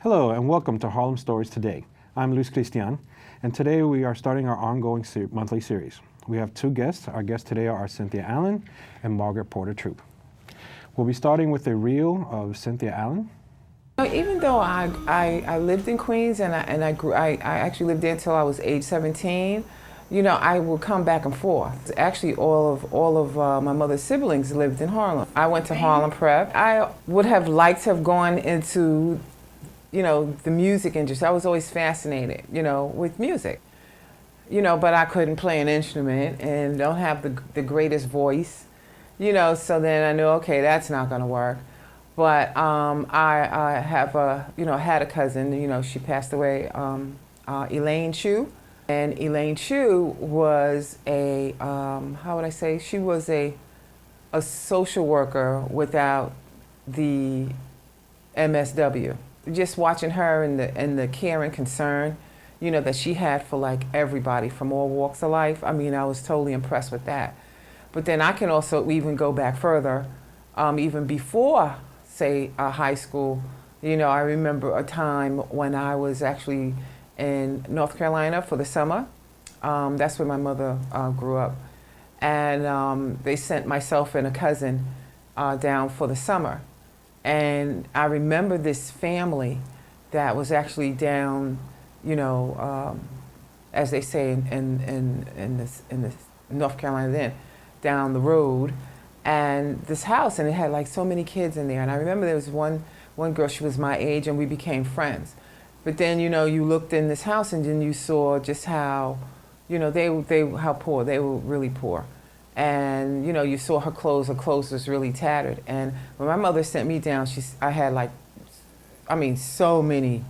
Hello and welcome to Harlem Stories Today. I'm Luis Cristian, and today we are starting our ongoing monthly series. We have two guests. Our guests today are Cynthia Allen and Margaret Porter Troupe. We'll be starting with a reel of Cynthia Allen. Even though I lived in Queens and I actually lived there until I was age 17, I would come back and forth. Actually, all of my mother's siblings lived in Harlem. I went to Harlem Prep. I would have liked to have gone into, the music industry. I was always fascinated, with music. But I couldn't play an instrument and don't have the greatest voice, so then I knew, okay, that's not gonna work. But I have had a cousin, she passed away, Elaine Chu. And Elaine Chu was she was a social worker without the MSW. Just watching her and the care and concern, that she had for like everybody from all walks of life. I mean, I was totally impressed with that. But then I can also even go back further, even before, say, high school. I remember a time when I was actually in North Carolina for the summer. That's where my mother grew up. And they sent myself and a cousin down for the summer. And I remember this family that was actually down, as they say in North Carolina then, down the road, and this house, and it had like so many kids in there. And I remember there was one girl, she was my age, and we became friends. But then, you looked in this house and then you saw just how, how poor, they were really poor. And, you saw her clothes was really tattered. And when my mother sent me down, I had so many,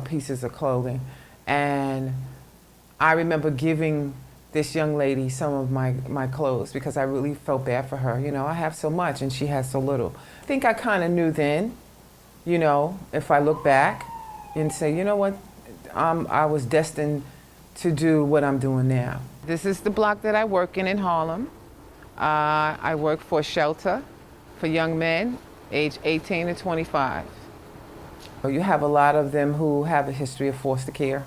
pieces of clothing. And I remember giving this young lady some of my clothes because I really felt bad for her. I have so much and she has so little. I think I kind of knew then, if I look back and say, you know what, I was destined to do what I'm doing now. This is the block that I work in Harlem. I work for a shelter for young men, age 18 to 25. You have a lot of them who have a history of foster care.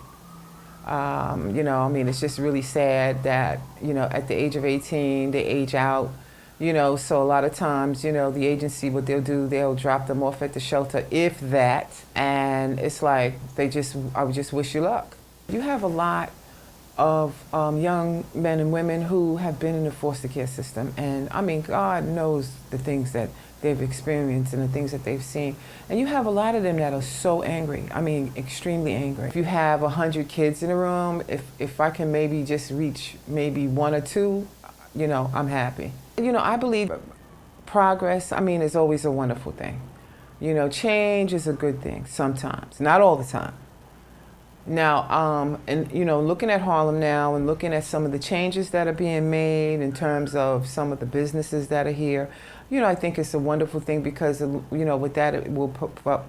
It's just really sad that, at the age of 18, they age out. So a lot of times, the agency, what they'll do, they'll drop them off at the shelter, if that, and it's like, I would just wish you luck. You have a lot of young men and women who have been in the foster care system, and God knows the things that they've experienced and the things that they've seen. And you have a lot of them that are so angry, extremely angry. If you have 100 kids in a room, if I can maybe just reach maybe one or two, I'm happy. I believe progress, is always a wonderful thing. Change is a good thing sometimes, not all the time. Now, looking at Harlem now and looking at some of the changes that are being made in terms of some of the businesses that are here, I think it's a wonderful thing because, with that it will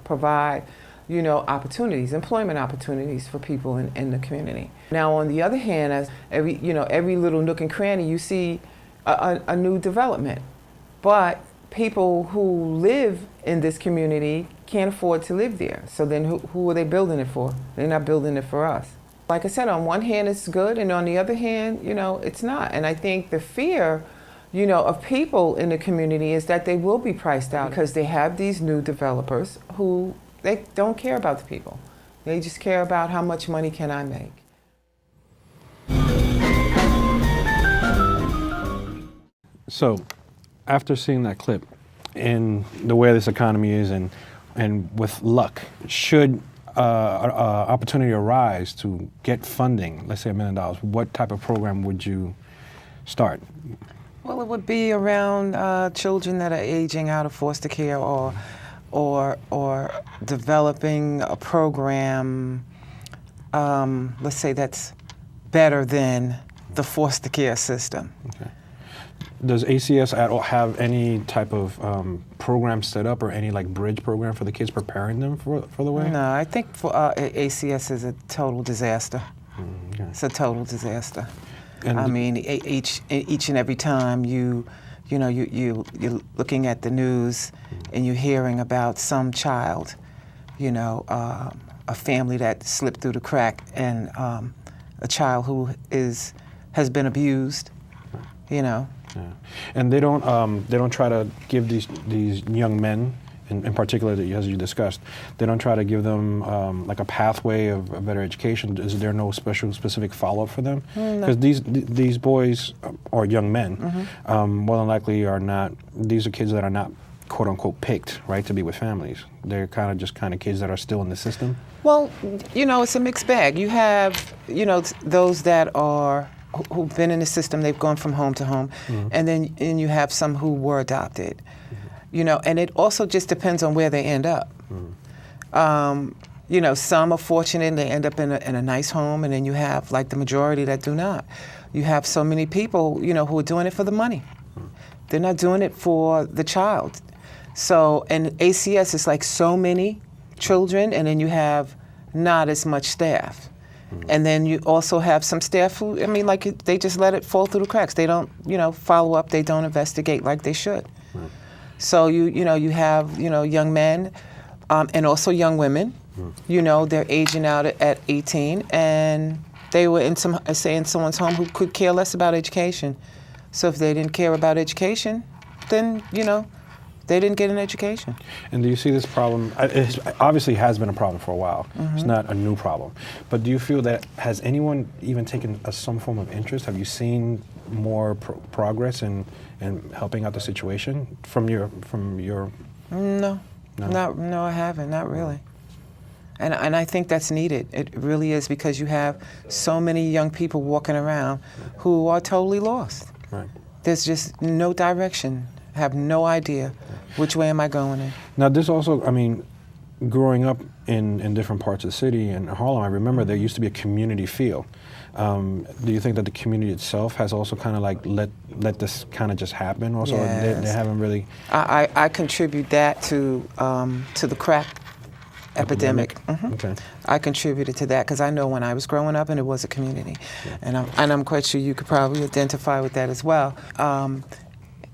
provide, opportunities, employment opportunities for people in the community. Now, on the other hand, as every little nook and cranny, you see a new development. But people who live in this community can't afford to live there. So then who are they building it for? They're not building it for us. Like I said, on one hand it's good, and on the other hand, it's not. And I think the fear, of people in the community is that they will be priced out because they have these new developers who, they don't care about the people. They just care about how much money can I make. So, after seeing that clip and the way this economy is and with luck, should opportunity arise to get funding, let's say $1 million, what type of program would you start? Well, it would be around children that are aging out of foster care or developing a program, let's say that's better than the foster care system. Okay. Does ACS at all have any type of program set up or any bridge program for the kids, preparing them for the way? No, I think for ACS is a total disaster. Okay. It's a total disaster. And each and every time you're looking at the news and you're hearing about some child a family that slipped through the crack, and a child who has been abused, Yeah. And they don't try to give these young men, in particular, as you discussed, they don't try to give them like a pathway of a better education. Is there no specific follow-up for them? Because these boys or young men, more than likely are not. These are kids that are not quote unquote picked, right, to be with families. They're kind of kids that are still in the system. Well, it's a mixed bag. You have, those that are who've been in the system. They've gone from home to home, and then you have some who were adopted. And it also just depends on where they end up. Some are fortunate and they end up in a nice home, and then you have like the majority that do not. You have so many people, who are doing it for the money. They're not doing it for the child. So, and ACS is like so many children, and then you have not as much staff. And then you also have some staff who, they just let it fall through the cracks. They don't, follow up. They don't investigate like they should. So you have young men, and also young women. They're aging out at 18, and they were in someone's home who could care less about education. So if they didn't care about education, then they didn't get an education. And do you see this problem? It obviously has been a problem for a while. It's not a new problem. But do you feel that, has anyone even taken some form of interest? Have you seen more progress in helping out the situation from your? No, I haven't. Not really. And I think that's needed. It really is, because you have so many young people walking around who are totally lost. Right. There's just no direction. Have no idea which way am I going in. Now, this also, growing up in different parts of the city, in Harlem, I remember there used to be a community feel. Do you think that the community itself has also kind of like let this kind of just happen? Also, yes. they haven't really. I contribute that to the crack epidemic. Okay. I contributed to that because I know when I was growing up, and it was a community, and I'm quite sure you could probably identify with that as well.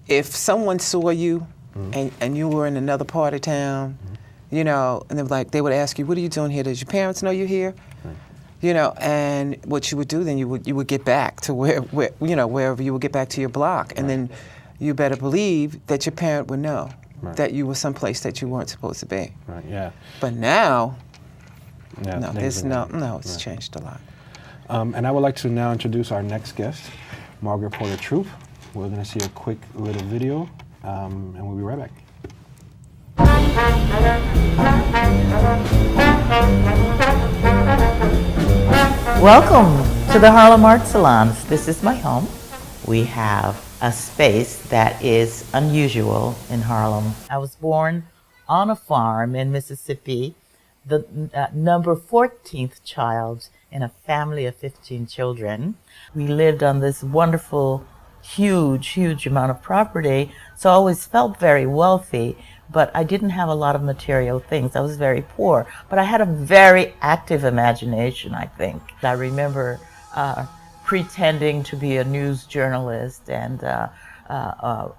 If someone saw you and you were in another part of town, and they would ask you, "What are you doing here? Does your parents know you're here?" Right. And what you would do then, you would get back to wherever you would get back to your block, and then you better believe that your parent would know that you were someplace that you weren't supposed to be. Right. Yeah. But now, no, it's changed a lot. And I would like to now introduce our next guest, Margaret Porter Troupe. We're going to see a quick little video, and we'll be right back. Welcome to the Harlem Art Salons. This is my home. We have a space that is unusual in Harlem. I was born on a farm in Mississippi, the number 14th child in a family of 15 children. We lived on this wonderful, huge amount of property, so I always felt very wealthy, but I didn't have a lot of material things. I was very poor, but I had a very active imagination, I think. I remember pretending to be a news journalist, and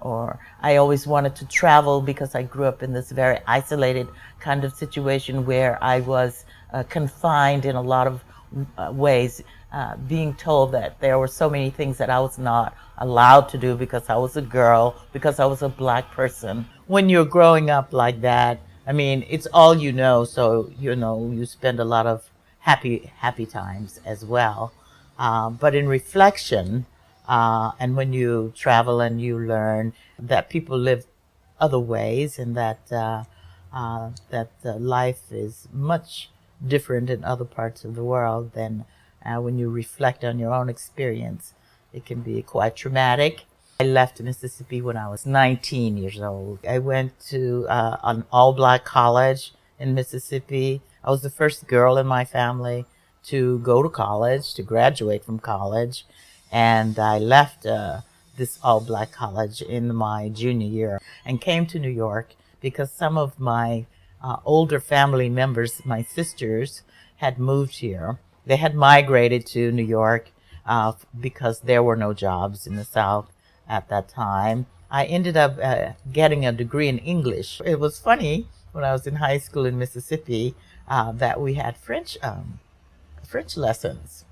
or I always wanted to travel because I grew up in this very isolated kind of situation where I was confined in a lot of ways, being told that there were so many things that I was not allowed to do because I was a girl, because I was a black person. When you're growing up like that, it's all you know, so you spend a lot of happy times as well. But in reflection, and when you travel and you learn that people live other ways, and that life is much different in other parts of the world, then when you reflect on your own experience, it can be quite traumatic. I left Mississippi when I was 19 years old. I went to an all-black college in Mississippi. I was the first girl in my family to go to college, to graduate from college, and I left this all-black college in my junior year and came to New York because some of my older family members, my sisters, had moved here. They had migrated to New York because there were no jobs in the South at that time. I ended up getting a degree in English. It was funny when I was in high school in Mississippi that we had French lessons,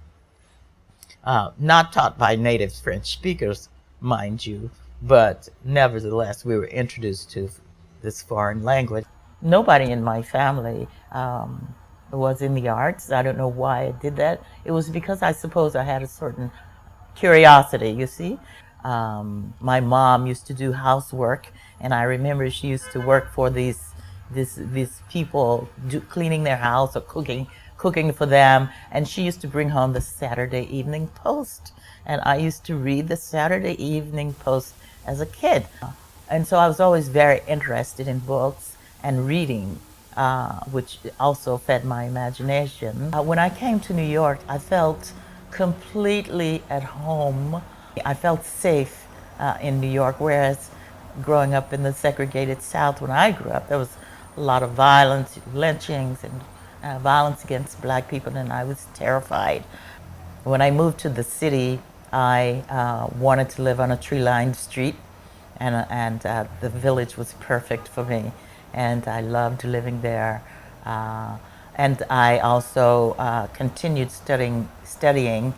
not taught by native French speakers, mind you, but nevertheless we were introduced to this foreign language. Nobody in my family was in the arts. I don't know why I did that. It was because I suppose I had a certain curiosity, you see. My mom used to do housework, and I remember she used to work for these people cleaning their house or cooking for them, and she used to bring home the Saturday Evening Post, and I used to read the Saturday Evening Post as a kid. And so I was always very interested in books and reading, which also fed my imagination. When I came to New York, I felt completely at home. I felt safe in New York, whereas growing up in the segregated South, when I grew up, there was a lot of violence, lynchings, and violence against black people, and I was terrified. When I moved to the city, I wanted to live on a tree-lined street, and the village was perfect for me, and I loved living there. And I also continued studying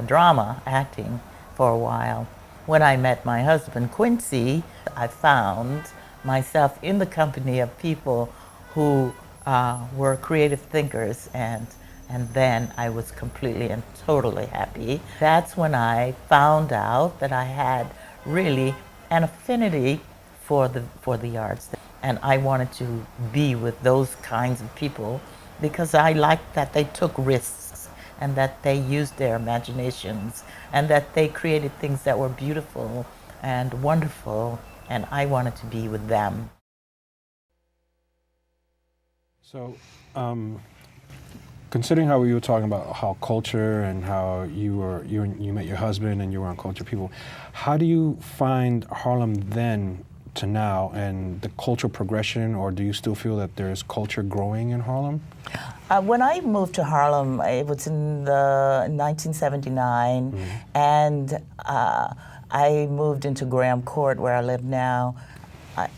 drama, acting, for a while. When I met my husband, Quincy, I found myself in the company of people who were creative thinkers, and then I was completely and totally happy. That's when I found out that I had really an affinity for the arts, and I wanted to be with those kinds of people because I liked that they took risks and that they used their imaginations and that they created things that were beautiful and wonderful, and I wanted to be with them. So, considering how we were talking about how culture and how you met your husband and you were on Culture People, how do you find Harlem then to now and the cultural progression, or do you still feel that there's culture growing in Harlem? When I moved to Harlem, it was in 1979, and I moved into Graham Court, where I live now,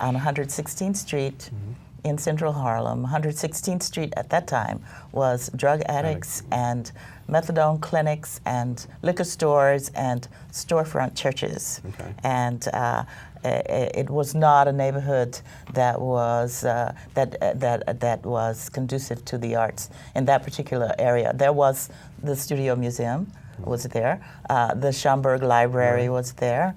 on 116th Street in Central Harlem. 116th Street at that time was drug addicts and methadone clinics and liquor stores and storefront churches. Okay. And it was not a neighborhood that was that was conducive to the arts in that particular area. There was the Studio Museum was there, the Schomburg Library was there,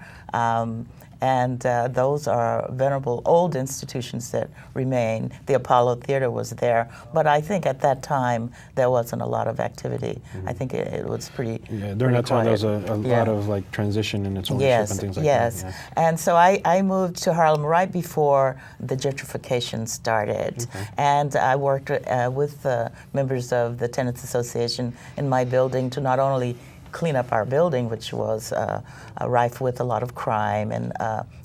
and those are venerable old institutions that remain. The Apollo Theater was there, but I think at that time there wasn't a lot of activity. I think it was pretty During that time quiet. there was a lot of like transition in its ownership and things like that. Yes, and so I moved to Harlem right before the gentrification started, and I worked with members of the Tenants Association in my building to not only clean up our building, which was rife with a lot of crime and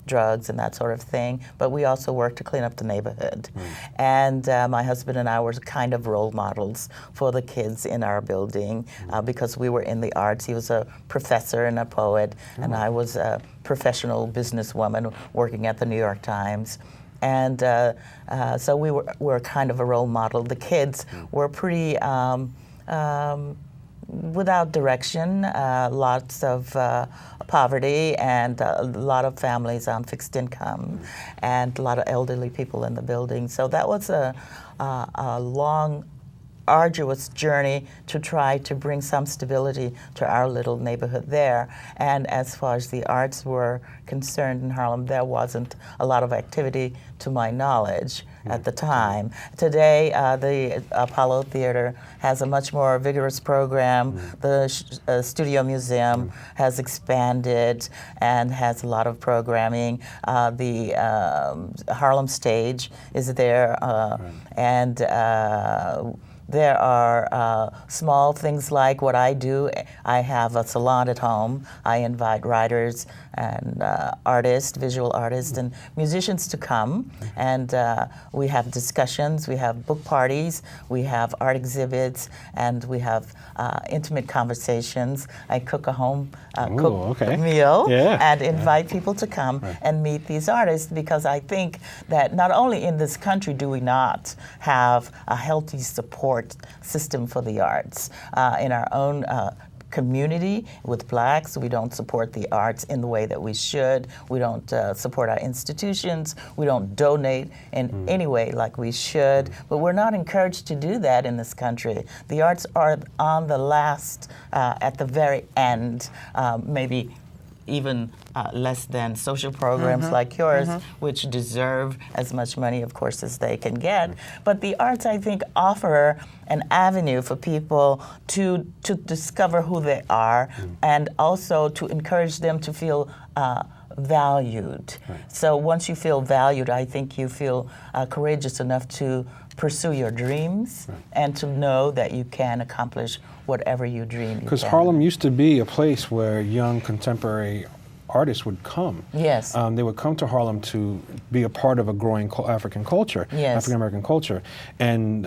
drugs and that sort of thing, but we also worked to clean up the neighborhood. And my husband and I were kind of role models for the kids in our building because we were in the arts. He was a professor and a poet, and I was a professional businesswoman working at the New York Times. And so we were kind of a role model. The kids were pretty without direction, lots of poverty, and a lot of families on fixed income, and a lot of elderly people in the building. So that was a long, arduous journey to try to bring some stability to our little neighborhood there. And as far as the arts were concerned in Harlem, there wasn't a lot of activity to my knowledge at the time. Today, the Apollo Theater has a much more vigorous program. The Studio Museum has expanded and has a lot of programming. The Harlem Stage is there, and there are small things like what I do. I have a salon at home. I invite writers and artists, visual artists, and musicians to come. And we have discussions, we have book parties, we have art exhibits, and we have intimate conversations. I cook a home cooked meal and invite people to come and meet these artists, because I think that not only in this country do we not have a healthy support system for the arts. In our own community with blacks, we don't support the arts in the way that we should. We don't support our institutions. We don't donate in any way like we should. But we're not encouraged to do that in this country. The arts are on the last, at the very end, maybe even less than social programs like yours, which deserve as much money, of course, as they can get. But the arts, I think, offer an avenue for people to discover who they are and also to encourage them to feel valued. So once you feel valued, I think you feel courageous enough to pursue your dreams and to know that you can accomplish whatever you dream. Because Harlem used to be a place where young contemporary artists would come. Yes. They would come to Harlem to be a part of a growing African culture, African American culture. And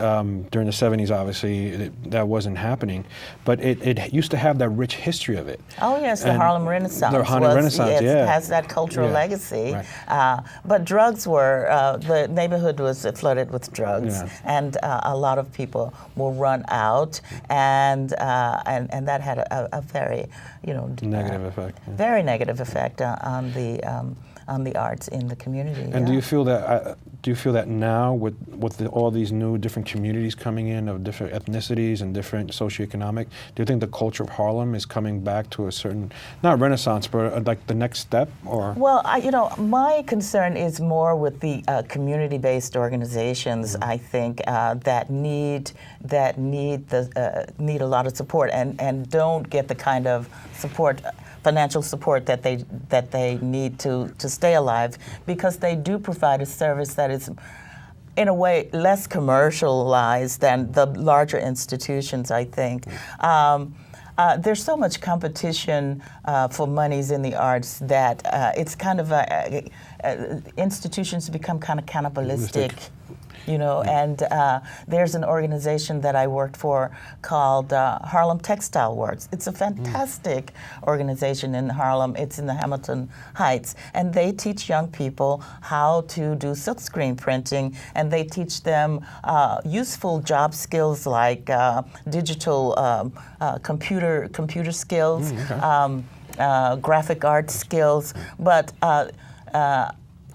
during the 70s, obviously, that wasn't happening. But it used to have that rich history of it. Oh, yes, the Harlem Renaissance. The Harlem Renaissance, it has that cultural legacy. But drugs were, the neighborhood was flooded with drugs. And a lot of people will run out. And that had a very, negative effect. Very negative effect on the arts in the community. And do you feel that now with all these new different communities coming in of different ethnicities and different socioeconomic, do you think the culture of Harlem is coming back to a certain, not renaissance, but like the next step? Or well, my concern is more with the community-based organizations. I think that need a lot of support and don't get the kind of support, financial support that they need to stay alive, because they do provide a service that is in a way less commercialized than the larger institutions, I think. There's so much competition for monies in the arts that it's kind of institutions become kind of cannibalistic. And there's an organization that I worked for called Harlem Textile Works. It's a fantastic organization in Harlem. It's in the Hamilton Heights. And they teach young people how to do silkscreen printing, and they teach them useful job skills like digital computer skills, graphic art skills. But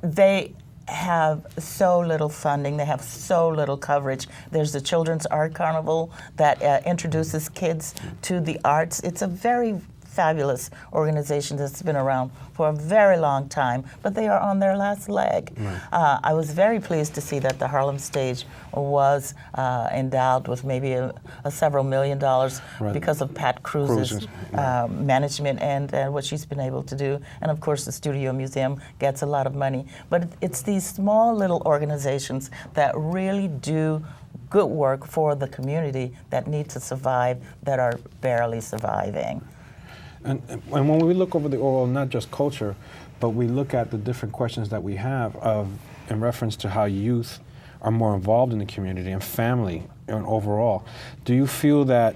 they have so little funding, they have so little coverage. There's the Children's Art Carnival that introduces kids to the arts. It's a very fabulous organization that's been around for a very long time, but they are on their last leg. I was very pleased to see that the Harlem stage was endowed with maybe a several $1 million because of Pat Cruz's management and what she's been able to do. And of course the Studio Museum gets a lot of money. But it's these small little organizations that really do good work for the community that need to survive, that are barely surviving. And when we look over the overall, not just culture, but we look at the different questions that we have in reference to how youth are more involved in the community and family and overall, do you feel that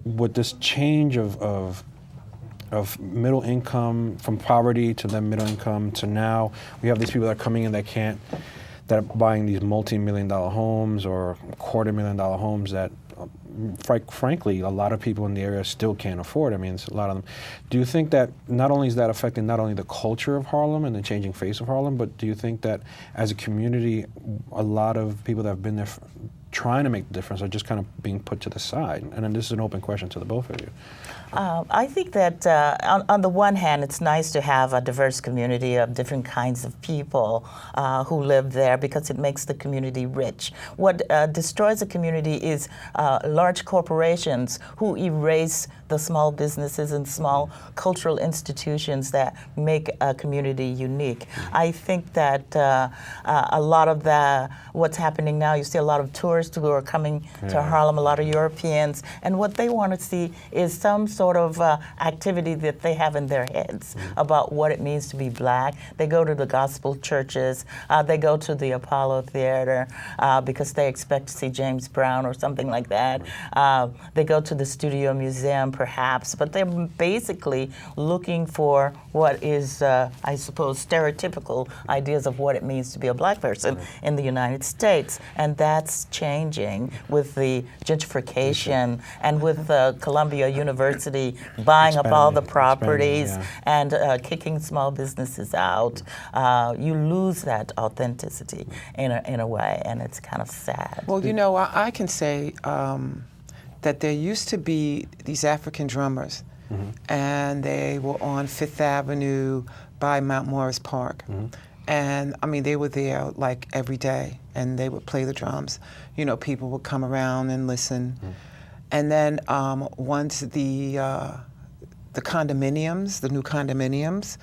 with this change of middle income, from poverty to then middle income to now, we have these people that are coming in that are buying these multi-million-dollar homes or $250,000 homes that frankly, a lot of people in the area still can't afford. I mean, it's a lot of them. Do you think that not only is that affecting not only the culture of Harlem and the changing face of Harlem, but do you think that as a community, a lot of people that have been there trying to make the difference are just kind of being put to the side? And then this is an open question to the both of you. I think that on the one hand, it's nice to have a diverse community of different kinds of people who live there, because it makes the community rich. What destroys a community is large corporations who erase the small businesses and small cultural institutions that make a community unique. I think that a lot of what's happening now, you see a lot of tourism tourists who are coming to Harlem, a lot of Europeans, and what they want to see is some sort of activity that they have in their heads about what it means to be black. They go to the gospel churches, they go to the Apollo Theater because they expect to see James Brown or something like that. They go to the Studio Museum perhaps, but they're basically looking for what is, I suppose, stereotypical ideas of what it means to be a black person in the United States. And that's changing with the gentrification and with Columbia University buying up all the properties and kicking small businesses out. You lose that authenticity in a way, and it's kind of sad. Well, you know, I can say that there used to be these African drummers, and they were on Fifth Avenue by Mount Morris Park. And I mean, they were there like every day, and they would play the drums. You know, people would come around and listen. And then once the condominiums, the new condominiums,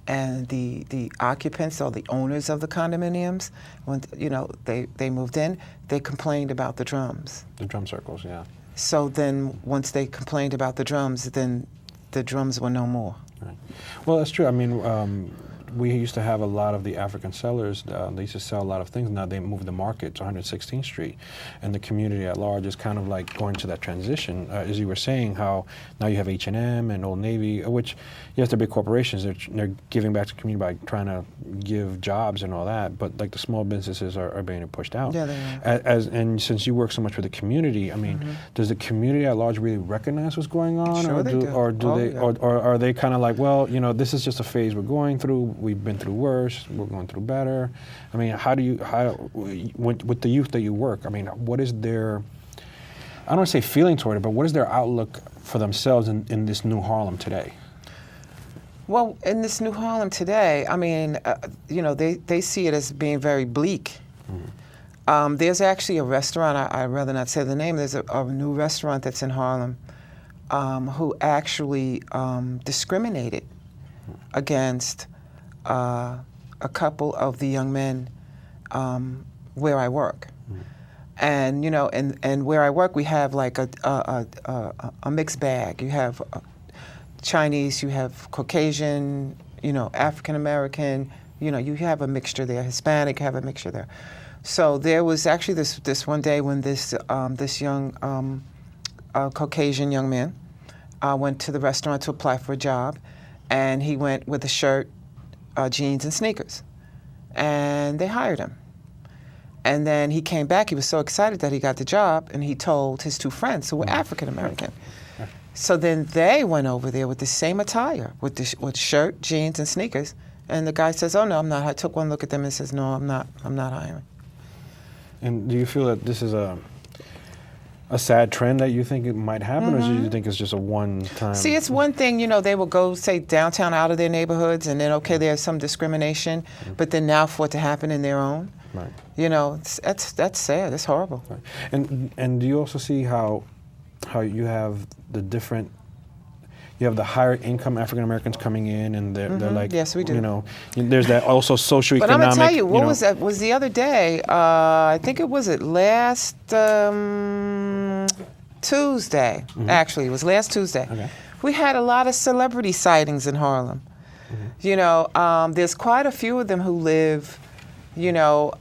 and the occupants or the owners of the condominiums, when you know they moved in, they complained about the drums. The drum circles, yeah. So then once they complained about the drums, then the drums were no more. Right. Well, that's true. I mean, we used to have a lot of the African sellers. They used to sell a lot of things. Now they moved the market to 116th Street, and the community at large is kind of like going to that transition. As you were saying, how now you have H&M and Old Navy, which yes, they're big corporations. They're giving back to the community by trying to give jobs and all that. But like the small businesses are being pushed out. Yeah, they are. And since you work so much with the community, I mean, does the community at large really recognize what's going on, Sure they do. Or are they kind of like, well, you know, this is just a phase we're going through. We've been through worse. We're going through better. I mean, with the youth that you work, I mean, what is their, I don't want to say feeling toward it, but what is their outlook for themselves in this new Harlem today? Well, in this new Harlem today, I mean, you know, they see it as being very bleak. There's actually a restaurant, I'd rather not say the name, there's a new restaurant that's in Harlem who actually discriminated against a couple of the young men where I work. And, you know, and where I work, we have like a mixed bag. You have Chinese, you have Caucasian, you know, African American, you know, you have a mixture there. Hispanic, have a mixture there. So there was actually this one day when this young Caucasian young man went to the restaurant to apply for a job, and he went with a shirt, jeans, and sneakers, and they hired him. And then he came back. He was so excited that he got the job, and he told his two friends who were African American. So then they went over there with the same attire, with shirt, jeans, and sneakers. And the guy says, "Oh no, I'm not." I took one look at them and says, "No, I'm not hiring." And do you feel that this is a sad trend that you think it might happen, or do you think it's just a one-time? See, it's one thing, you know, they will go, say, downtown out of their neighborhoods, and then, okay, there's some discrimination, but then now for it to happen in their own, right. You know, that's sad. It's horrible. Right. And do you also see how you have the higher income African Americans coming in, and they're like, yes, we do. You know, there's that also socioeconomic. But I'm gonna tell you, what was that? Was the other day? I think it was last Tuesday. Actually, it was last Tuesday. Okay. We had a lot of celebrity sightings in Harlem. You know, there's quite a few of them who live, you know,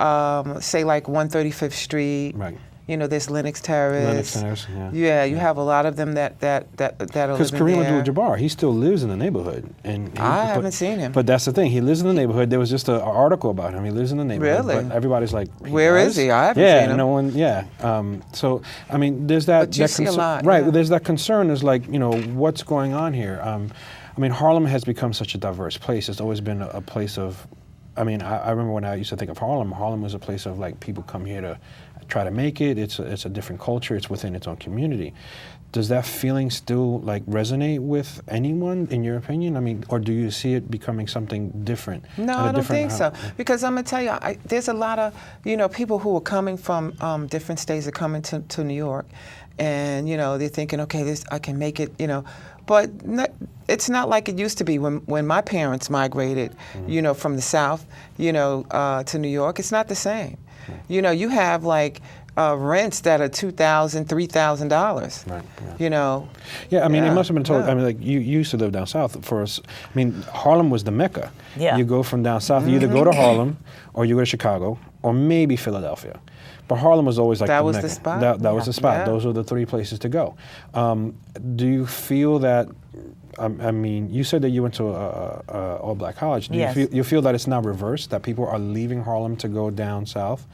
say like 135th Street. Right. You know, there's Lenox Terrace. Lenox Terrace, yeah. Yeah, you have a lot of them that are Because living Kareem there. Abdul-Jabbar, he still lives in the neighborhood, and I haven't seen him. But that's the thing, he lives in the neighborhood. There was just an article about him. He lives in the neighborhood. Really? But everybody's like, Where is he? I haven't seen him. No one. Yeah. So I mean, there's that. But you see a lot, right? yeah. There's that concern. Is like, you know, what's going on here? I mean, Harlem has become such a diverse place. It's always been a place of. I mean, I remember when I used to think of Harlem. Harlem was a place of like people come here to try to make it. It's a different culture. It's within its own community. Does that feeling still like resonate with anyone, in your opinion? I mean, or do you see it becoming something different? No, I don't think so. Because I'm gonna tell you, there's a lot of, you know, people who are coming from different states are coming to New York, and you know they're thinking, okay, I can make it, you know. But it's not like it used to be when my parents migrated, you know, from the South, you know, to New York. It's not the same. You know, you have like rents that are $2,000, $3,000. Right, yeah. You know. Yeah, I mean, it Yeah, must have been told. yeah. I mean, like you used to live down south. For us, I mean, Harlem was the mecca. Yeah. You go from down south, you either go to Harlem, or you go to Chicago, or maybe Philadelphia. But Harlem was always like That the was mecca. the spot? That was the spot. Yeah. Those were the three places to go. Do you feel that? I mean, you said that you went to a all-black college. Do Yes. you feel that it's now reversed? That people are leaving Harlem to go down south,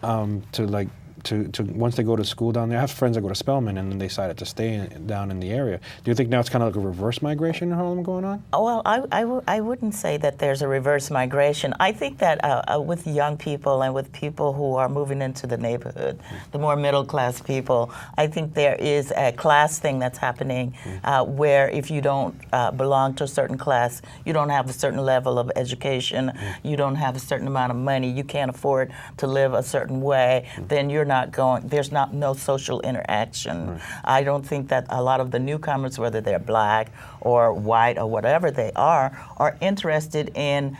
to once they go to school down there. I have friends that go to Spelman and then they decided to stay down in the area. Do you think now it's kind of like a reverse migration in Harlem going on? Well, I wouldn't say that there's a reverse migration. I think that with young people and with people who are moving into the neighborhood, the more middle class people, I think there is a class thing that's happening where if you don't belong to a certain class, you don't have a certain level of education, you don't have a certain amount of money, you can't afford to live a certain way, then you're not going, there's no social interaction. Right. I don't think that a lot of the newcomers, whether they're black or white or whatever they are interested in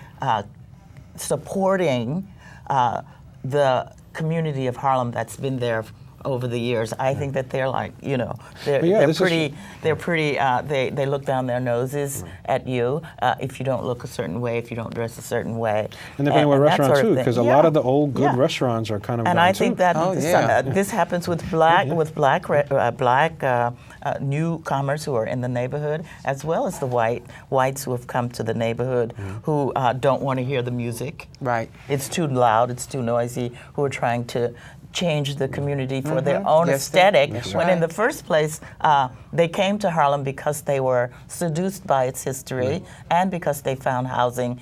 supporting the community of Harlem that's been there over the years. I think that they're like, you know, they look down their noses at you if you don't look a certain way, if you don't dress a certain way. And depending on what that restaurant sort of too, thing. because a Yeah. lot of the old good Yeah. restaurants are kind of And gone I too. think that Oh, yeah. this happens with black newcomers who are in the neighborhood, as well as the whites who have come to the neighborhood who don't want to hear the music. Right. It's too loud, it's too noisy, who are trying to change the community for their own Yes, aesthetic, that's when in right. the first place they came to Harlem because they were seduced by its history and because they found housing,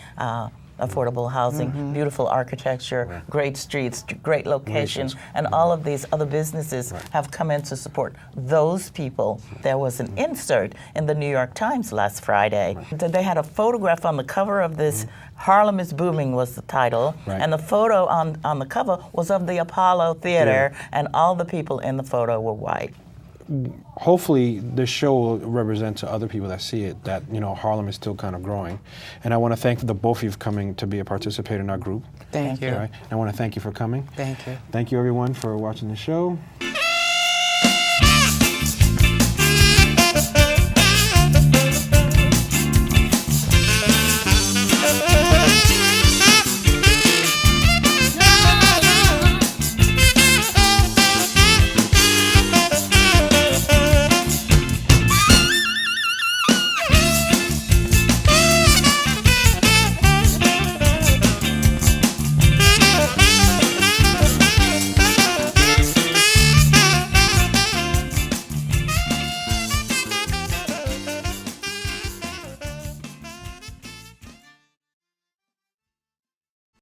affordable housing, beautiful architecture, great streets, great locations, and all of these other businesses have come in to support those people. There was an insert in the New York Times last Friday. They had a photograph on the cover of this, Harlem is Booming was the title, Right. and the photo on the cover was of the Apollo Theater, and all the people in the photo were white. Hopefully this show will represent to other people that see it that, you know, Harlem is still kind of growing. And I want to thank the both of you for coming to be a participator in our group. Thank you. All right? And I want to thank you for coming. Thank you. Thank you everyone for watching the show.